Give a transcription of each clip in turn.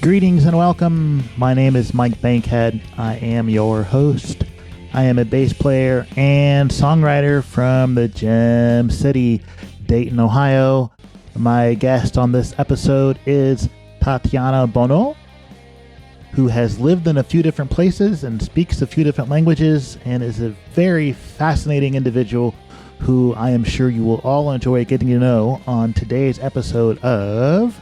Greetings and welcome. My name is Mike Bankhead. I am your host. I am a bass player and songwriter from the Gem City, Dayton, Ohio. My guest on this episode is Tatiana Bonneau, who has lived in a few different places and speaks a few different languages and is a very fascinating individual who I am sure you will all enjoy getting to know on today's episode of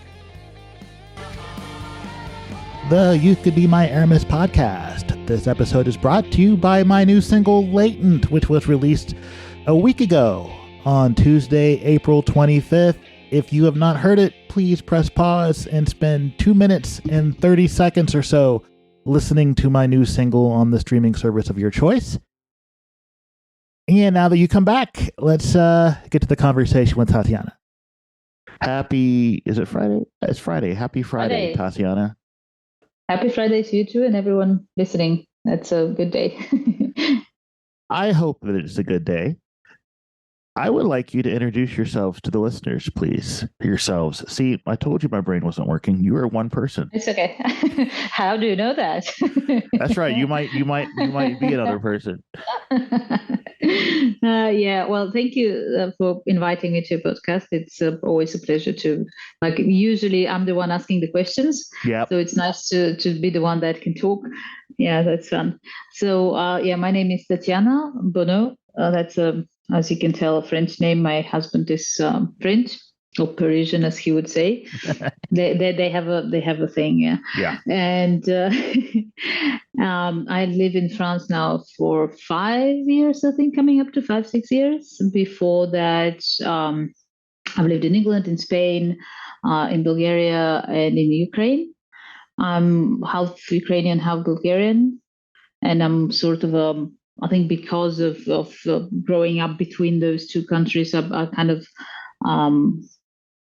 the You Could Be My Aramis podcast. This episode is brought to you by my new single, Latent, which was released a week ago on Tuesday, April 25th. If you have not heard it, please press pause and spend 2 minutes and 30 seconds or so listening to my new single on the streaming service of your choice. And now that you come back, let's get to the conversation with Tatiana. Is it Friday? It's Friday. Happy Friday, Tatiana. Happy Friday to you too and everyone listening. That's a good day. I hope that it's a good day. I would like you to introduce yourselves to the listeners, please. Yourselves. See, I told you my brain wasn't working. You are one person. It's okay. How do you know that? That's right. You might be another person. Yeah. Well, thank you for inviting me to your podcast. It's always a pleasure to, usually I'm the one asking the questions. Yeah. So it's nice to be the one that can talk. Yeah, that's fun. So, my name is Tatiana Bonneau. That's as you can tell, a French name. My husband is French or Parisian, as he would say. they have a thing, yeah. Yeah. And I live in France now for 5 years, I think, coming up to 5-6 years. Before that, I've lived in England, in Spain, in Bulgaria, and in Ukraine. I'm half Ukrainian, half Bulgarian, and I'm sort of I think because of growing up between those two countries, I kind of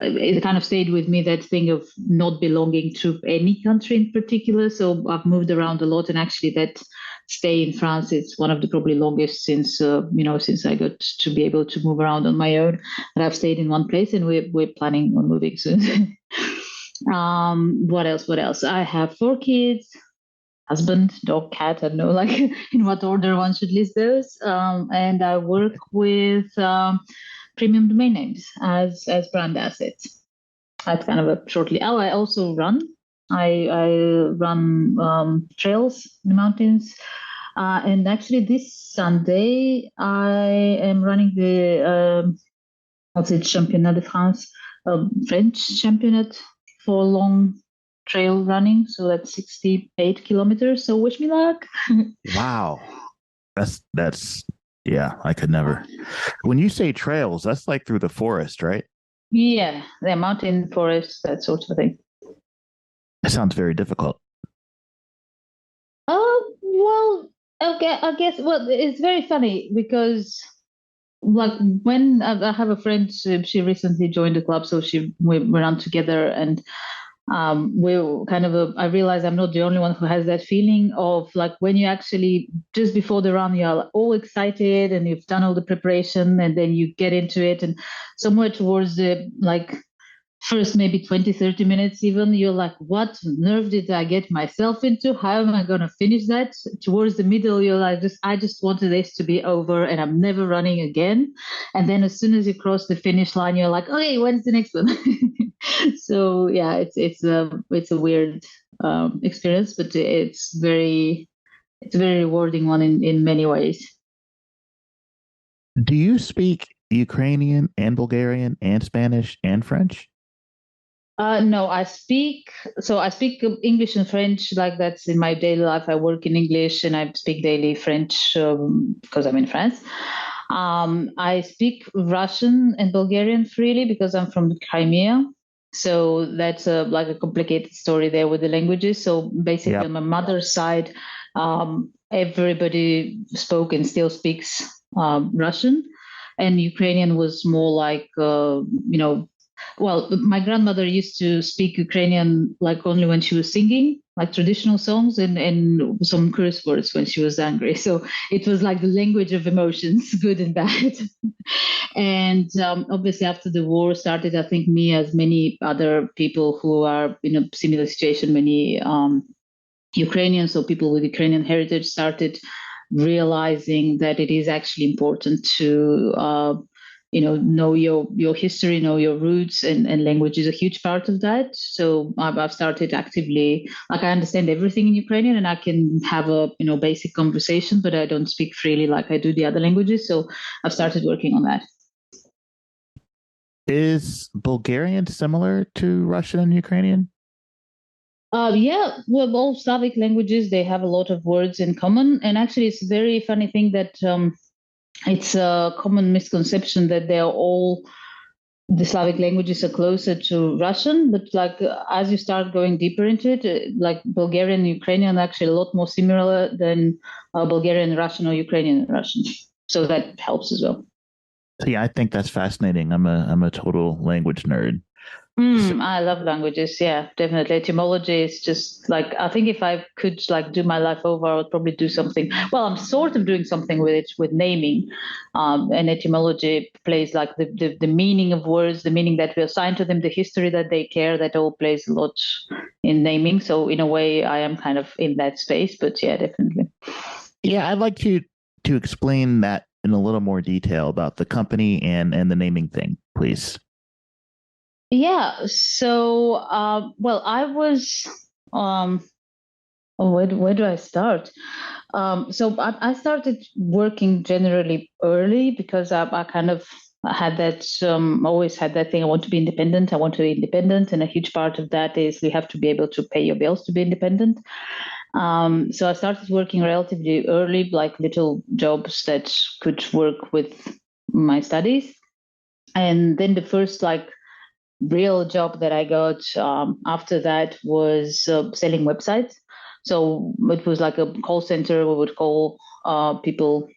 it kind of stayed with me, that thing of not belonging to any country in particular. So I've moved around a lot, and actually that stay in France is one of the probably longest since since I got to be able to move around on my own. And I've stayed in one place, and we're planning on moving soon. What else? I have 4 kids. Husband, dog, cat, I don't know in what order one should list those. And I work with premium domain names as brand assets. That's kind of a shortly. Oh, I also run. I run trails in the mountains. And actually this Sunday, I am running the Championnat de France, French Championnat for long trail running, so that's 68 kilometers. So wish me luck. Wow, that's yeah. I could never. When you say trails, that's like through the forest, right? Yeah, the mountain forest, that sort of thing. That sounds very difficult. Well, okay, I guess. Well, it's very funny because, when I have a friend, she recently joined the club, so we run together, and we're kind of I realize I'm not the only one who has that feeling of when you actually, just before the run, you're all excited and you've done all the preparation, and then you get into it, and somewhere towards the first maybe 20-30 minutes even, you're like, what nerve did I get myself into? How am I going to finish that? Towards the middle, you're like, I just wanted this to be over and I'm never running again. And then as soon as you cross the finish line, you're like, okay, when's the next one? So yeah, it's a weird experience, but it's a very rewarding one in many ways. Do you speak Ukrainian and Bulgarian and Spanish and French? No, I speak English and French, that's in my daily life. I work in English and I speak daily French because I'm in France. I speak Russian and Bulgarian freely because I'm from Crimea. So that's a complicated story there with the languages. So basically, Yep. On my mother's side, everybody spoke and still speaks Russian, and Ukrainian was more well, my grandmother used to speak Ukrainian only when she was singing, like traditional songs and some curse words when she was angry. So it was like the language of emotions, good and bad. And obviously, after the war started, I think me, as many other people who are in a similar situation, many Ukrainians or people with Ukrainian heritage started realizing that it is actually important to know your history, know your roots, and language is a huge part of that. So I've started actively, like I understand everything in Ukrainian and I can have a basic conversation, but I don't speak freely like I do the other languages. So I've started working on that. Is Bulgarian similar to Russian and Ukrainian? Yeah, well, all Slavic languages, they have a lot of words in common. And actually, it's a very funny thing that it's a common misconception that they're all the Slavic languages are closer to Russian, but like as you start going deeper into it, like Bulgarian and Ukrainian are actually a lot more similar than Bulgarian Russian or Ukrainian Russian. So that helps as well. So yeah, I think that's fascinating. I'm a total language nerd. So, I love languages. Yeah, definitely. Etymology is just like I think if I could like do my life over, I would probably do something. Well, I'm sort of doing something with it with naming, and etymology plays like the meaning of words, the meaning that we assign to them, the history that they care. That all plays a lot in naming. So in a way, I am kind of in that space. But yeah, definitely. yeah, I'd like you to explain that in a little more detail about the company and the naming thing, please. Yeah. So, well, I was. Um, where do I start? So I started working generally early because I kind of had that always had that thing. I want to be independent. I want to be independent, and a huge part of that is you have to be able to pay your bills to be independent. So I started working relatively early, like little jobs that could work with my studies, and then the first like real job that I got after that was selling websites. So it was like a call center. We would call people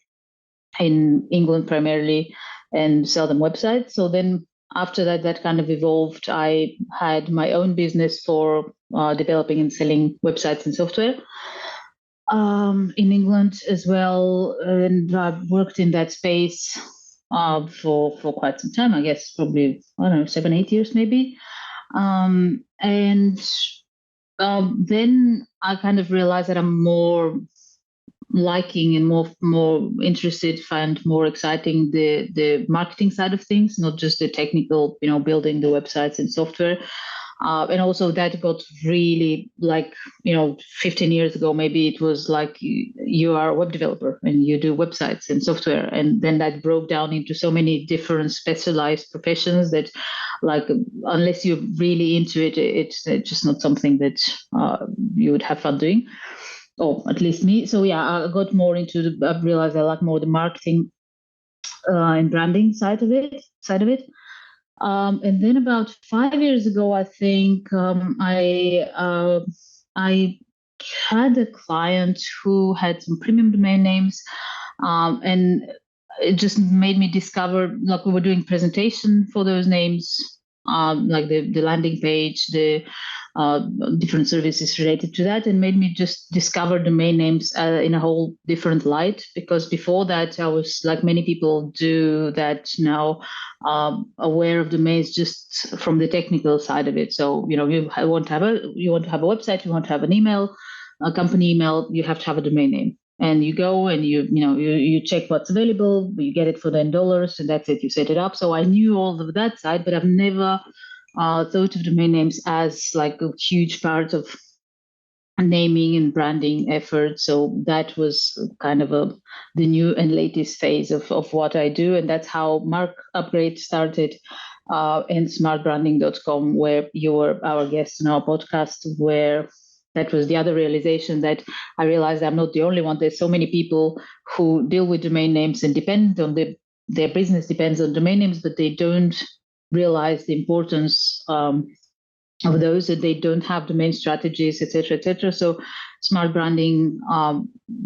in England primarily and sell them websites. So then after that, that kind of evolved. I had my own business for developing and selling websites and software in England as well, and I worked in that space for quite some time. I guess probably I don't know 7 8 years maybe. And then I kind of realized that I'm more liking and more interested, find more exciting the marketing side of things, not just the technical, building the websites and software. And also that got really like 15 years ago maybe it was like you are a web developer and you do websites and software, and then that broke down into so many different specialized professions that like unless you're really into it, it's just not something that you would have fun doing, or at least me. So yeah, I got more into I realized I like more the marketing and branding side of it. And then about 5 years ago, I think I had a client who had some premium domain names, and it just made me discover like we were doing presentation for those names, like the landing page, the uh, different services related to that, and made me just discover domain names in a whole different light. Because before that, I was like many people do that now, aware of domains just from the technical side of it. So you want to have a website, you want to have an email, a company email, you have to have a domain name. And you go and you check what's available, you get it for $10, and that's it. You set it up. So I knew all of that side, but I've never thought of domain names as like a huge part of naming and branding effort. So that was kind of the new and latest phase of what I do. And that's how Mark Upgrade started, and smartbranding.com, where you were our guest in our podcast, where that was the other realization that I realized I'm not the only one. There's so many people who deal with domain names and depend on their business depends on domain names, but they don't realize the importance of those, that they don't have domain strategies, etc., etc. So smart branding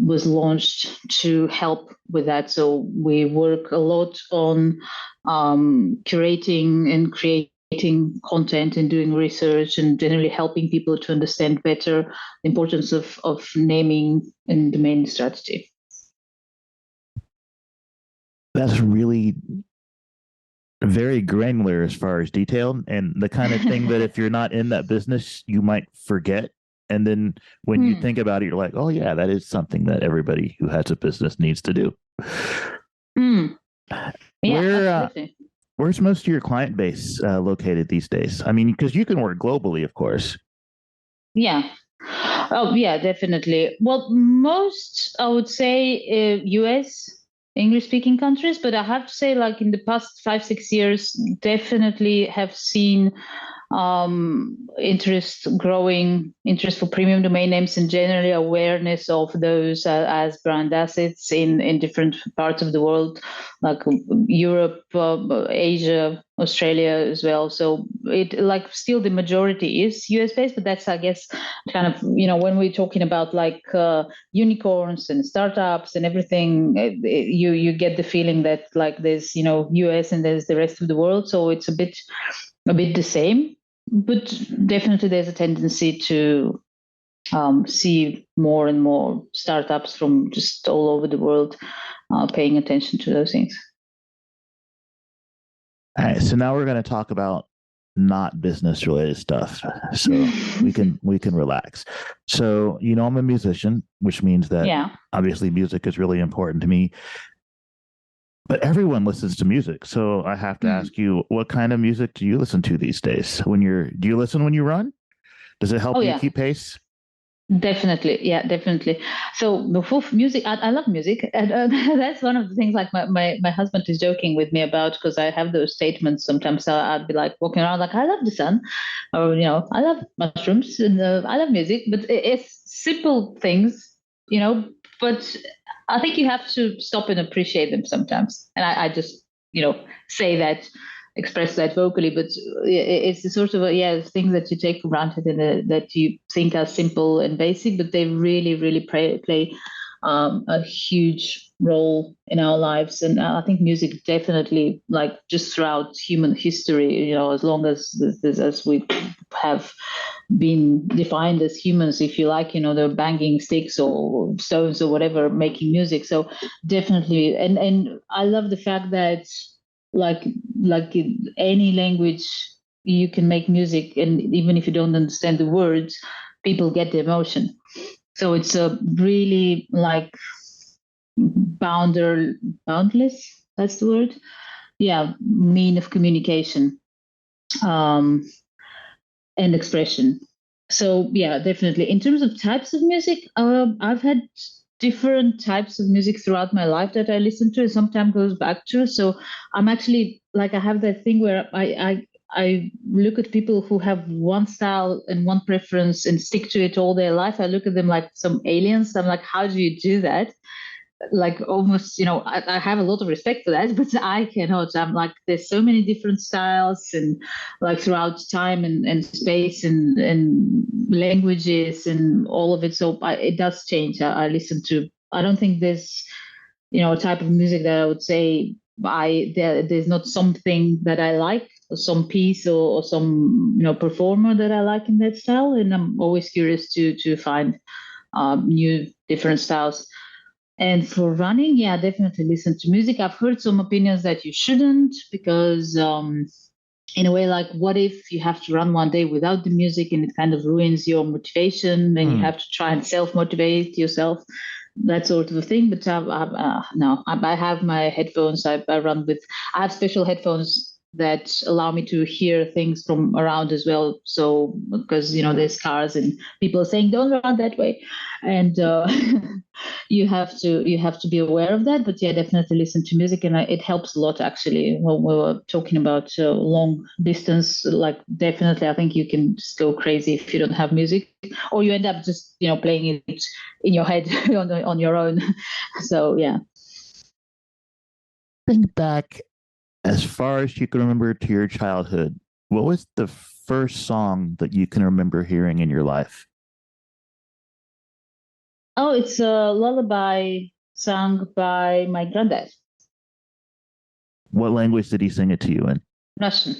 was launched to help with that. So we work a lot on curating and creating creating content and doing research and generally helping people to understand better the importance of naming and domain strategy. That's really very granular as far as detail, and the kind of thing that if you're not in that business, you might forget. And then when you think about it, you're like, oh, yeah, that is something that everybody who has a business needs to do. Yeah, absolutely. Where's most of your client base located these days? I mean, because you can work globally, of course. Yeah. Oh, yeah, definitely. Well, most, I would say, US, English speaking countries, but I have to say, like in the past 5, 6 years, definitely have seen growing interest for premium domain names and generally awareness of those as brand assets in different parts of the world, like Europe, Asia, Australia as well. So it like still the majority is US based, but that's I guess kind of when we're talking about like unicorns and startups and everything, you get the feeling that like there's US and there's the rest of the world. So it's a bit the same, but definitely there's a tendency to see more and more startups from just all over the world paying attention to those things. All right, so now we're going to talk about not business related stuff, so we can relax. So I'm a musician, which means that obviously music is really important to me. But everyone listens to music. So I have to ask you, what kind of music do you listen to these days? Do you listen when you run? Does it help you keep pace? Definitely. Yeah, definitely. So before music, I love music. And that's one of the things like my husband is joking with me about because I have those statements sometimes. So I'd be like walking around like, I love the sun or, I love mushrooms and I love music, but it's simple things, but I think you have to stop and appreciate them sometimes. And I just, say that, express that vocally, but it's the sort of things that you take for granted and that you think are simple and basic, but they really, really play a huge role in our lives. And I think music definitely, like just throughout human history, as long as we have been defined as humans, if you like, they're banging sticks or stones or whatever, making music. So definitely, and I love the fact that like in any language you can make music, and even if you don't understand the words, people get the emotion. So it's a really like boundless, that's the word, mean of communication um and expression. So yeah, definitely. In terms of types of music, I've had different types of music throughout my life that I listen to and sometimes goes back to. So I'm actually like I have that thing where I look at people who have one style and one preference and stick to it all their life. I look at them like some aliens. I'm like, how do you do that? Like almost, I have a lot of respect for that, but I cannot. I'm like, there's so many different styles and like throughout time and space and languages and all of it. So it does change. I listen to, I don't think there's, a type of music that I would say there's not something that I like or some piece or some, performer that I like in that style. And I'm always curious to find new different styles. And for running, yeah, definitely listen to music. I've heard some opinions that you shouldn't because, in a way, like, what if you have to run one day without the music and it kind of ruins your motivation? Then you have to try and self motivate yourself, that sort of a thing. But no, I have my headphones. I run with, I have special headphones that allow me to hear things from around as well. So because there's cars and people are saying don't run that way, and you have to be aware of that. But yeah, definitely listen to music, and it helps a lot actually. When we were talking about long distance, like definitely, I think you can just go crazy if you don't have music, or you end up just playing it in your head on your own. So yeah. Think back as far as you can remember to your childhood. What was the first song that you can remember hearing in your life? Oh, it's a lullaby sung by my granddad. What language did he sing it to you in? Russian.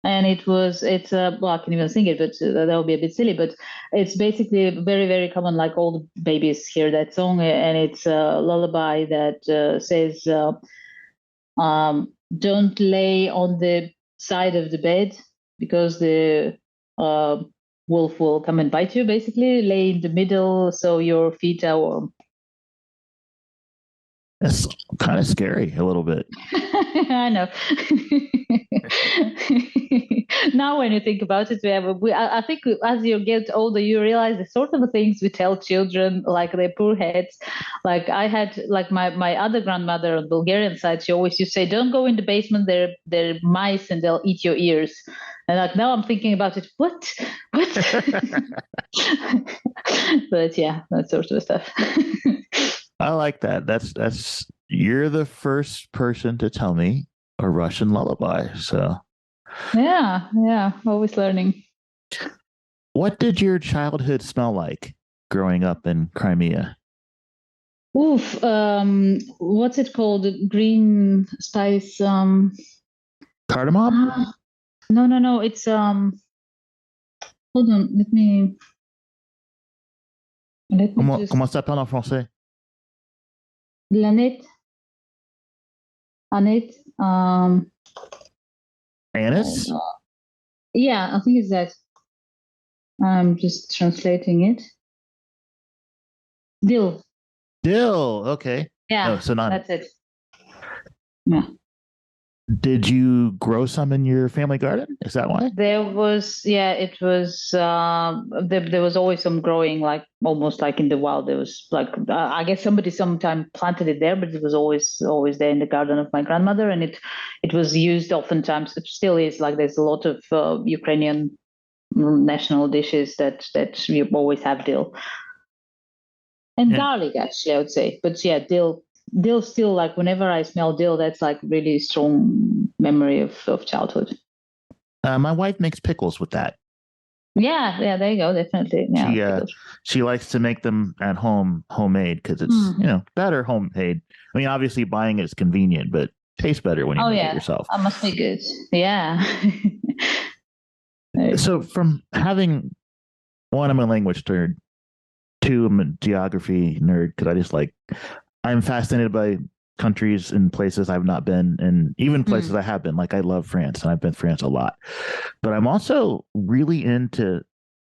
And it's well, I can even sing it, but that would be a bit silly. But it's basically very, very common, like all the babies hear that song, and it's a lullaby that says, "Don't lay on the side of the bed because the uh, wolf will come and bite you." Basically, lay in the middle so your feet are warm. That's kind of scary a little bit. I know. Now, when you think about it, I think as you get older, you realize the sort of things we tell children, like their poor heads. Like I had, like my other grandmother on Bulgarian side, she always used to say, "Don't go in the basement. They're mice and they'll eat your ears." And like now, I'm thinking about it. What? But yeah, that sort of stuff. I like that. That's you're the first person to tell me a Russian lullaby. So, Yeah, yeah, always learning. what did your childhood smell like growing up in Crimea? Oof, what's it called? Green spice. Cardamom? Ah, no, no, no. It's Hold on. Let me just Comment ça s'appelle en français? Lanet, Anet. Hold Anise? on. Yeah, I think it's that. I'm just translating it. Dill. Dill. Okay. No, Yeah, so not. that's it. Yeah. Did you grow some in your family garden? Is that why? There was, yeah, it was, there was always some growing, like almost like in the wild. There was like, I guess somebody sometime planted it there, but it was always there in the garden of my grandmother. And it was used oftentimes, it still is like there's a lot of Ukrainian national dishes that you always have dill and And garlic, actually, I would say. But yeah, dill still like whenever I smell dill, that's like really strong memory of childhood. my wife makes pickles with that. Yeah, yeah, there you go. Definitely. Yeah, She uh pickles. she likes to make them at home homemade because it's Mm. better homemade. I mean, obviously buying it is convenient, but tastes better when you Oh make it yeah, yourself. that must be good. Yeah. Very So cool. from having one, I'm a language nerd. Two, I'm a geography nerd because I'm fascinated by countries and places I've not been, and even places Mm. I have been. Like I love France, and I've been to France a lot. But I'm also really into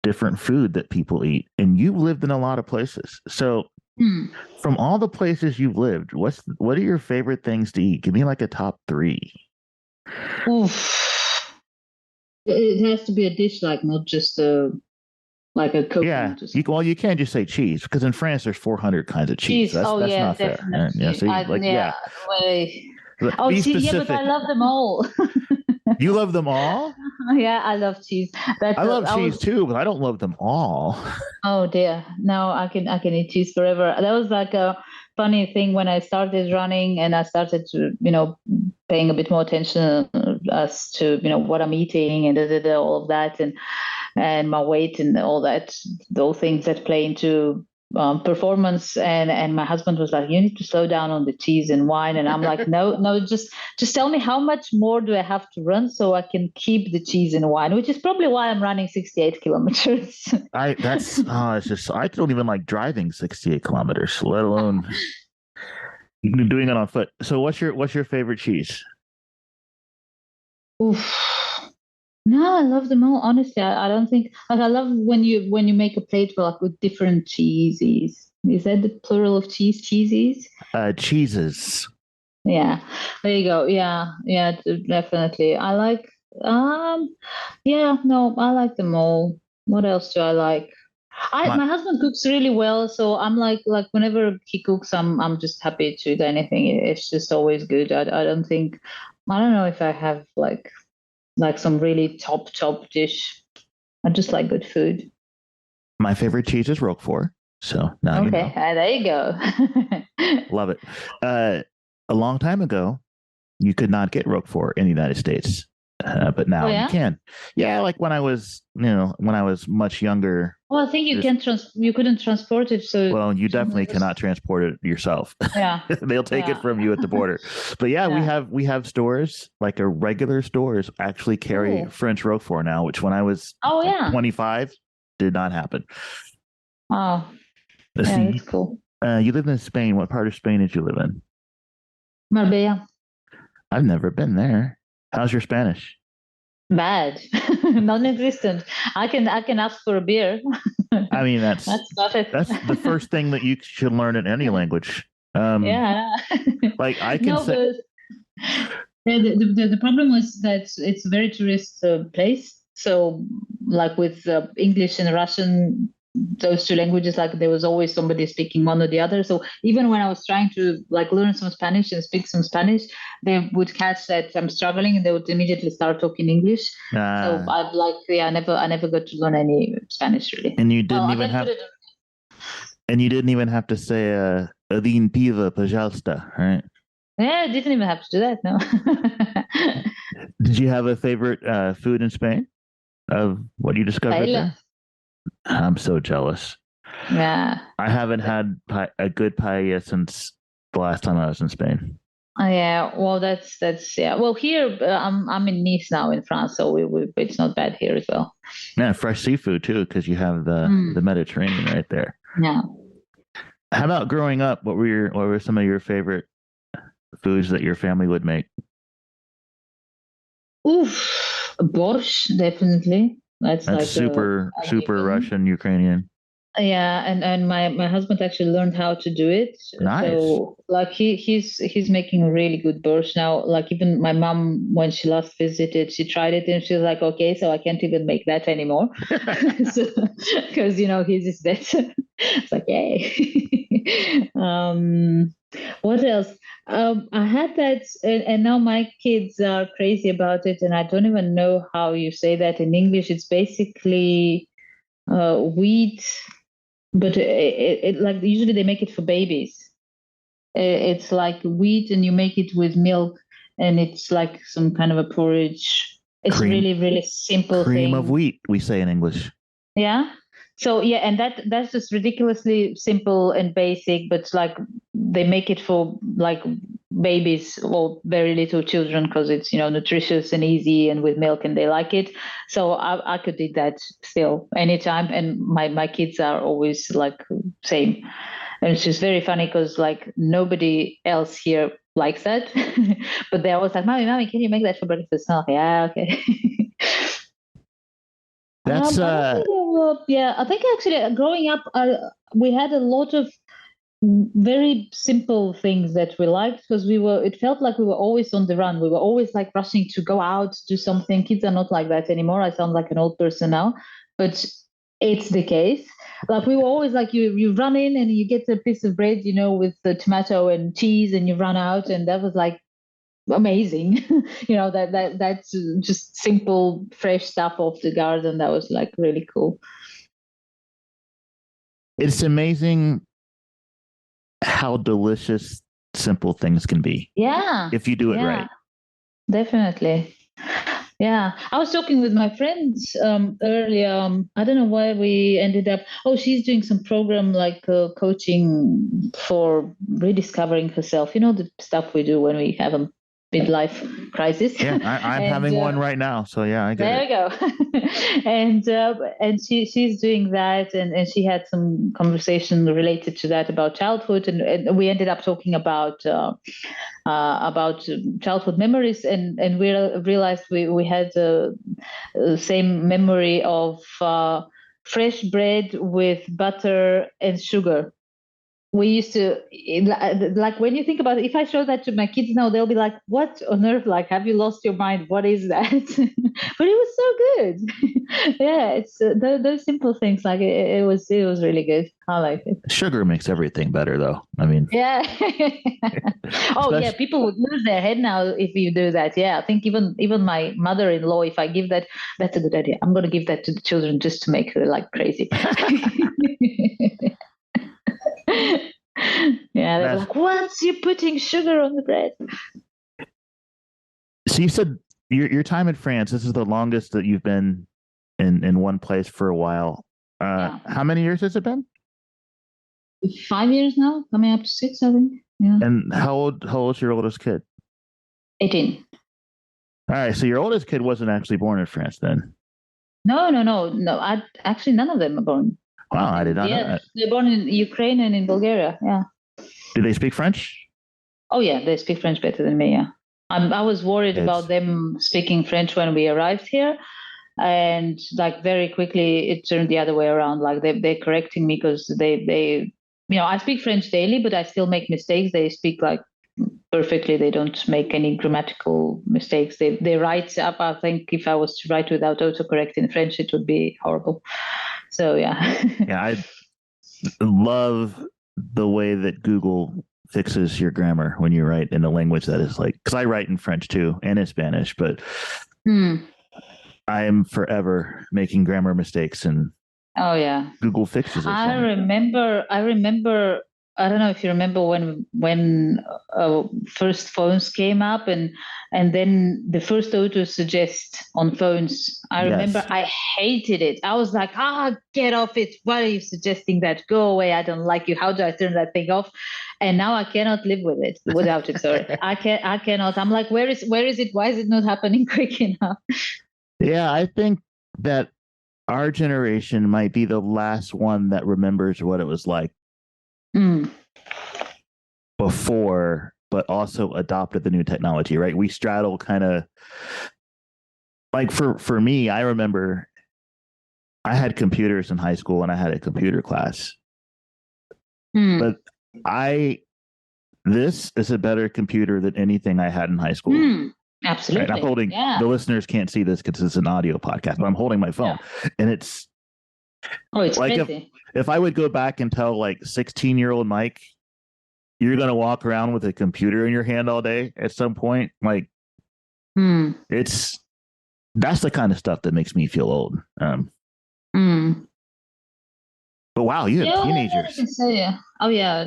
different food that people eat, and you've lived in a lot of places. So, Mm. from all the places you've lived, what are your favorite things to eat? Give me like a top three. Oof. It has to be a dish, like not just like a Yeah, cooking. Just you can't just say cheese because in France there's 400 kinds of cheese. cheese. That's Oh that's yeah, not fair. Yeah, definitely. so I yeah. yeah, Way. but Oh, be cheese. Yeah, but I specific. love them all. You love them all? Yeah, I love cheese. I love I cheese was. too, but I don't love them all. Oh dear. No, I can eat cheese forever. That was like a funny thing when I started running and I started to, paying a bit more attention as to, what I'm eating and all of that and my weight and all that, those things that play into performance. And my husband was like, "You need to slow down on the cheese and wine." And I'm like, "No, no, just tell me how much more do I have to run so I can keep the cheese and wine," which is probably why I'm running 68 kilometers. It's just I don't even like driving 68 kilometers, let alone doing it on foot. So what's your favorite cheese? Oof. No, I love them all. Honestly, I don't think like I love when you make a plate for like with different cheeses. Is that the plural of cheeses? Cheeses. Yeah, there you go. Yeah, yeah, definitely. I like yeah, no, I like them all. What else do I like? My My husband cooks really well, so I'm like whenever he cooks, I'm just happy to eat anything. It's just always good. I don't think I don't know if I have like some really top dish. I just like good food. my favorite cheese is Roquefort. So now you Okay, know. there you go. Love it. Uh, a long time ago, you could not get Roquefort in the United States. but Oh now you yeah. can. Yeah, like when I was, when I was much younger. Well, I think you There's can you couldn't transport it, so Well, you someone definitely was. cannot transport it yourself. Yeah, They'll take it yeah, from you at the border. But yeah, we yeah. have stores, like a regular stores actually carry Oh, French Roquefort now, which when I was oh like yeah. 25 did not happen. Oh, Let's yeah. see. That's cool. You live in Spain. What part of Spain did you live in? Marbella. I've never been there. How's your Spanish? Bad, non-existent. I can ask for a beer. I mean, that's That's about it. that's the first thing that you should learn in any language. Yeah. Like I can No, say, but the problem was that it's a very tourist place. So, like with English and Russian, those two languages, like there was always somebody speaking one or the other. So even when I was trying to like learn some Spanish and speak some Spanish, they would catch that I'm struggling and they would immediately start talking English. So uh, I'd like, yeah, I never got to learn any Spanish really. and you Well, didn't I even can put have, it. and you didn't even have to say "Adin piva, pajalsta," right? Yeah, I didn't even have to do that. No. Did you have a favorite food in Spain of what you discovered Paella. there? I'm so jealous. Yeah. I haven't had a good paella since the last time I was in Spain. Yeah, well, that's yeah. Well, here I'm in Nice now in France, so we it's not bad here as well. Yeah, fresh seafood too, because you have the Mm, Mediterranean right there. yeah. How about growing up? What were some of your favorite foods that your family would make? Oof, borscht definitely. That's That's like super a super given. Russian Ukrainian. Yeah, and my husband actually learned how to do it. Nice. So like he's making a really good borscht now. Like even my mom when she last visited, she tried it and she was like, okay, so I can't even make that anymore. So because his is better. It's like yay. What else? I had that, and now my kids are crazy about it, and I don't even know how you say that in English. It's basically wheat, but like usually they make it for babies. It's like wheat, and you make it with milk, and it's like some kind of a porridge. It's cream really, really simple cream of thing. wheat, we say in English. Yeah. So yeah, and that's just ridiculously simple and basic, but like they make it for like babies or very little children because it's nutritious and easy and with milk and they like it. So I could eat that still anytime, and my kids are always like same, and it's just very funny because like nobody else here likes that, but they're always like, "Mommy, can you make that for breakfast?" I'm like, yeah, okay. That's I don't think yeah, I think actually growing up, we had a lot of very simple things that we liked because it felt like we were always on the run. We were always like rushing to go out, do something. Kids are not like that anymore. I sound like an old person now, but it's the case. Like we were always like you run in and you get a piece of bread, with the tomato and cheese, and you run out, and that was like amazing. That's just simple fresh stuff off the garden. That was like really cool. it's amazing how delicious simple things can be Yeah, if you do it yeah, right. definitely. Yeah, I was talking with my friends earlier. I don't know why we ended up. Oh, she's doing some program like coaching for rediscovering herself. The stuff we do when we have a midlife crisis. Yeah, I'm And having one right now, so yeah, I get there it. we go. And she's doing that, and she had some conversation related to that about childhood, and we ended up talking about childhood memories, and we realized we had the same memory of fresh bread with butter and sugar. We used to like when you think about it, if I show that to my kids now, they'll be like, what on earth, like, have you lost your mind, what is that? But it was so good. Yeah, it's those simple things, like it was really good. I like it. Sugar makes everything better, though. I mean, Yeah. Oh yeah, especially people would lose their head now if you do that. Yeah, I think even my mother-in-law, if I give that, that's a good idea. I'm going to give that to the children just to make her like crazy. Yeah, they're that's like, "What? You're putting sugar on the bread?" so. You said your time in France, this is the longest that you've been in one place for a while. Yeah. How many years has it been? 5 years now, coming up to 6, I think. Yeah. And how old's your oldest kid? 18. All right, so your oldest kid wasn't actually born in France then. No, no, no, no. Actually, none of them are born. Wow, I did not know Yeah, that. they're born in Ukraine and in Bulgaria. Yeah. Do they speak French? Oh, yeah, they speak French better than me. Yeah. I was worried about It's them speaking French when we arrived here, and like very quickly it turned the other way around. Like they're correcting me because they I speak French daily, but I still make mistakes. They speak like perfectly. They don't make any grammatical mistakes. They write up. I think if I was to write without autocorrect in French, it would be horrible. So yeah. yeah, I love the way that Google fixes your grammar when you write in a language that is like, because I write in French too and in Spanish, but Hmm. I am forever making grammar mistakes and Oh yeah. Google fixes it I for me. remember. I remember. I don't know if you remember when first phones came up, and then the first auto suggest on phones. I remember Yes. I hated it. I was like, get off it! Why are you suggesting that? Go away! I don't like you. How do I turn that thing off? And now I cannot live with it without it. Sorry, I can. I cannot. I'm like, where is it? Why is it not happening quick enough? Yeah, I think that our generation might be the last one that remembers what it was like Mm, before, but also adopted the new technology, right? We straddle kind of like for me, I remember I had computers in high school and I had a computer class. mm, But I this is a better computer than anything I had in high school. mm. Right. I'm Absolutely. holding Yeah. the listeners can't see this because it's an audio podcast, but I'm holding my phone. Yeah. And it's Oh, it's like crazy. if I would go back and tell like 16-year-old Mike, you're gonna walk around with a computer in your hand all day at some point, like Mm, it's that's the kind of stuff that makes me feel old. mm. But wow, you have Yeah, I teenagers. can say. Yeah. Oh, yeah.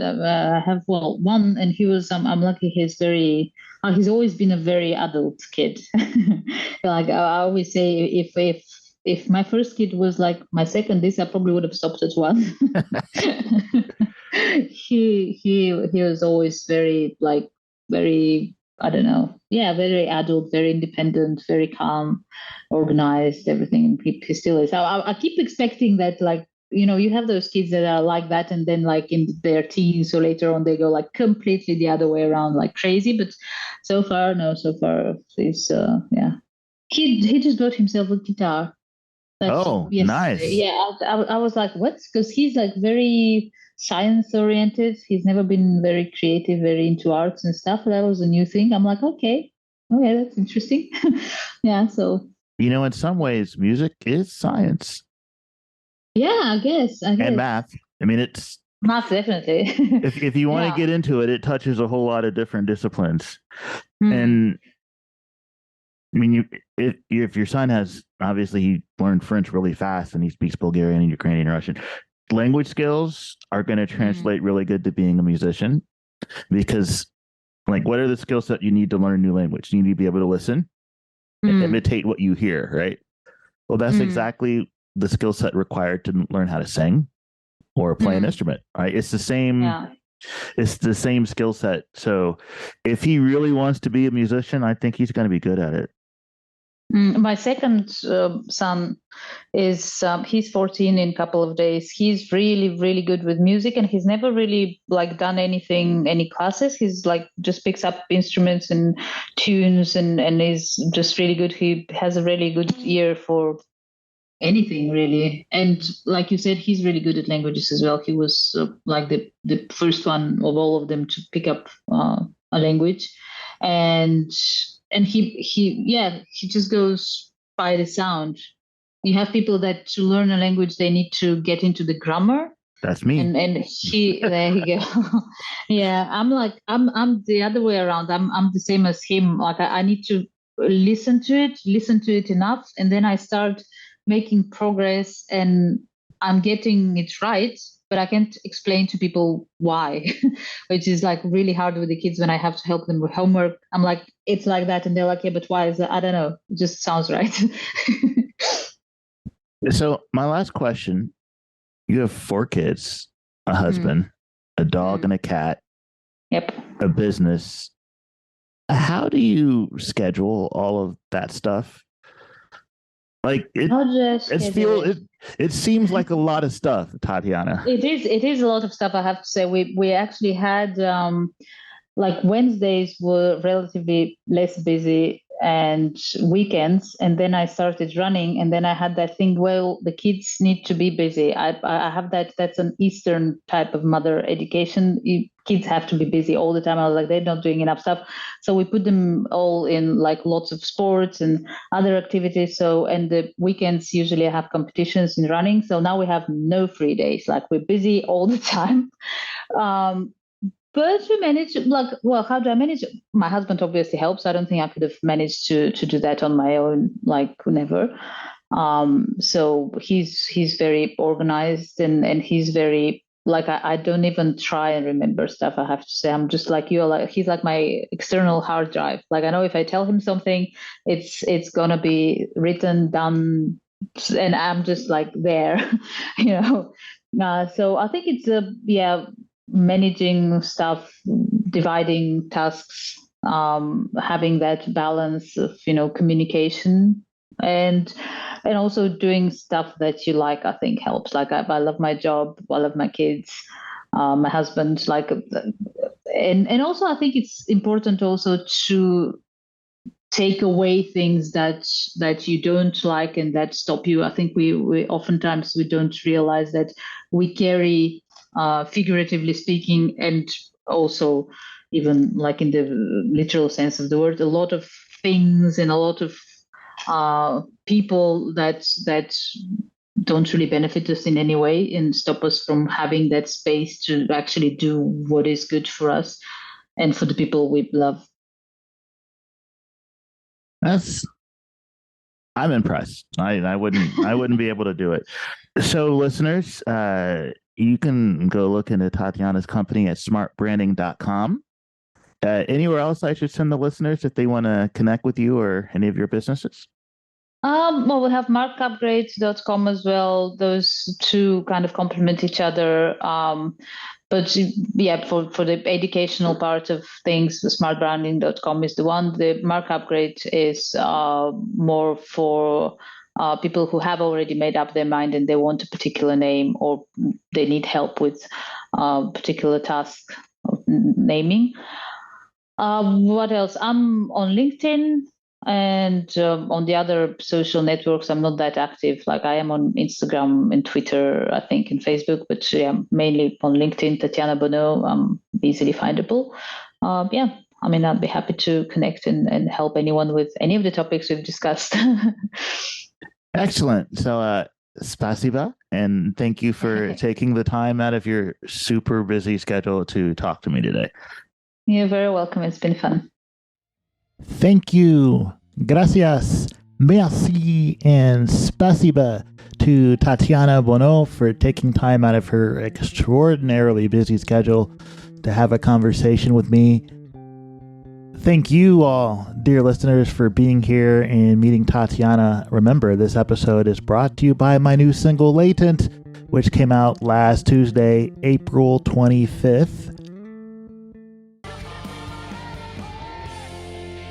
I have one, and he was. I'm lucky. He's very. He's always been a very adult kid. Like I always say, if my first kid was like my second, this I probably would have stopped at one. He was always very like very. I don't know. Yeah, very adult, very independent, very calm, organized, everything. And he still is. I keep expecting that, like, you have those kids that are like that, and then like in their teens or later on, they go like completely the other way around, like crazy. But so far, no, so far he's yeah. He just bought himself a guitar like Oh, yesterday. nice. Yeah, I was like, what? Because he's like very science oriented. He's never been very creative, very into arts and stuff. That was a new thing. I'm like, okay, okay, that's interesting. Yeah, so In some ways, music is science yeah, I guess and math. I mean, it's math definitely. if you want to Yeah. get into it, it touches a whole lot of different disciplines. Mm, And I mean, if your son has obviously he learned French really fast and he speaks Bulgarian and Ukrainian and Russian, language skills are going to mm, translate really good to being a musician because, like, what are the skills that you need to learn a new language? You need to be able to listen and mm, imitate what you hear, right? Well, that's mm. exactly the skill set required to learn how to sing or play an Mm, instrument, right? It's the same. yeah. It's the same skill set. So, if he really wants to be a musician, I think he's going to be good at it. My second son is he's 14 in a couple of days. He's really, really good with music, and he's never really like done any classes. He's like just picks up instruments and tunes, and is just really good. He has a really good ear for anything really. And like you said, he's really good at languages as well. He was like the first one of all of them to pick up a language, and he yeah, he just goes by the sound. You have people that to learn a language they need to get into the grammar, That's me. and he there you go. Yeah, I'm like I'm the other way around. I'm the same as him. Like I need to listen to it enough, and then I start making progress, and I'm getting it right. but I can't explain to people why, which is like really hard with the kids when I have to help them with homework. I'm like, it's like that. And they're like, yeah, but why is that? I don't know. It just sounds right. So my last question, you have 4 kids, a husband, a dog and a cat, Yep. a business. How do you schedule all of that stuff? Like it seems like a lot of stuff, Tatiana. It is a lot of stuff, I have to say. We actually had like Wednesdays were relatively less busy and weekends, and then I started running, and then I had that thing, well, the kids need to be busy. I have that's an Eastern type of mother education. Kids have to be busy all the time. I was like, they're not doing enough stuff. So we put them all in like lots of sports and other activities. So, and the weekends usually I have competitions in running. So now we have no free days. Like we're busy all the time. Um, but we manage, like, well, how do I manage? My husband obviously helps. I don't think I could have managed to do that on my own, like never. So he's very organized, and he's very like I don't even try and remember stuff. I have to say, I'm just like you. Like he's like my external hard drive. Like I know if I tell him something, it's gonna be written, done, and I'm just like there, you know. So I think it's a yeah, managing stuff, dividing tasks, having that balance of communication, and also doing stuff that you like. I think helps. Like I love my job, I love my kids, my husband. Like, and also I think it's important also to take away things that you don't like and that stop you. I think we oftentimes we don't realize that we carry, figuratively speaking, and also even like in the literal sense of the word, a lot of things and a lot of people that don't really benefit us in any way and stop us from having that space to actually do what is good for us and for the people we love. I'm impressed. I wouldn't be able to do it. So listeners, you can go look into Tatiana's company at smartbranding.com. Anywhere else I should send the listeners if they want to connect with you or any of your businesses? Well, we have markupgrade.com as well. Those two kind of complement each other. But yeah, for the educational part of things, the smartbranding.com is the one. The Mark Upgrade is more for people who have already made up their mind and they want a particular name, or they need help with a particular task of naming. What else? I'm on LinkedIn, and on the other social networks, I'm not that active. Like I am on Instagram and Twitter, I think, and Facebook, but yeah, mainly on LinkedIn. Tatiana Bonneau, easily findable. Yeah, I mean, I'd be happy to connect and help anyone with any of the topics we've discussed. Excellent. So, spasiba, and thank you for taking the time out of your super busy schedule to talk to me today. You're very welcome. It's been fun. Thank you. Gracias. Merci and spasiba to Tatiana Bonneau for taking time out of her extraordinarily busy schedule to have a conversation with me. Thank you all, dear listeners, for being here and meeting Tatiana. Remember, this episode is brought to you by my new single, Latent, which came out last Tuesday, April 25th.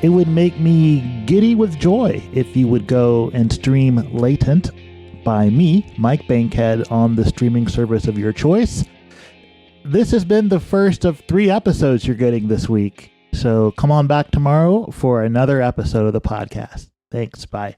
It would make me giddy with joy if you would go and stream Latent by me, Mike Bankhead, on the streaming service of your choice. This has been the first of 3 episodes you're getting this week. So come on back tomorrow for another episode of the podcast. Thanks. Bye.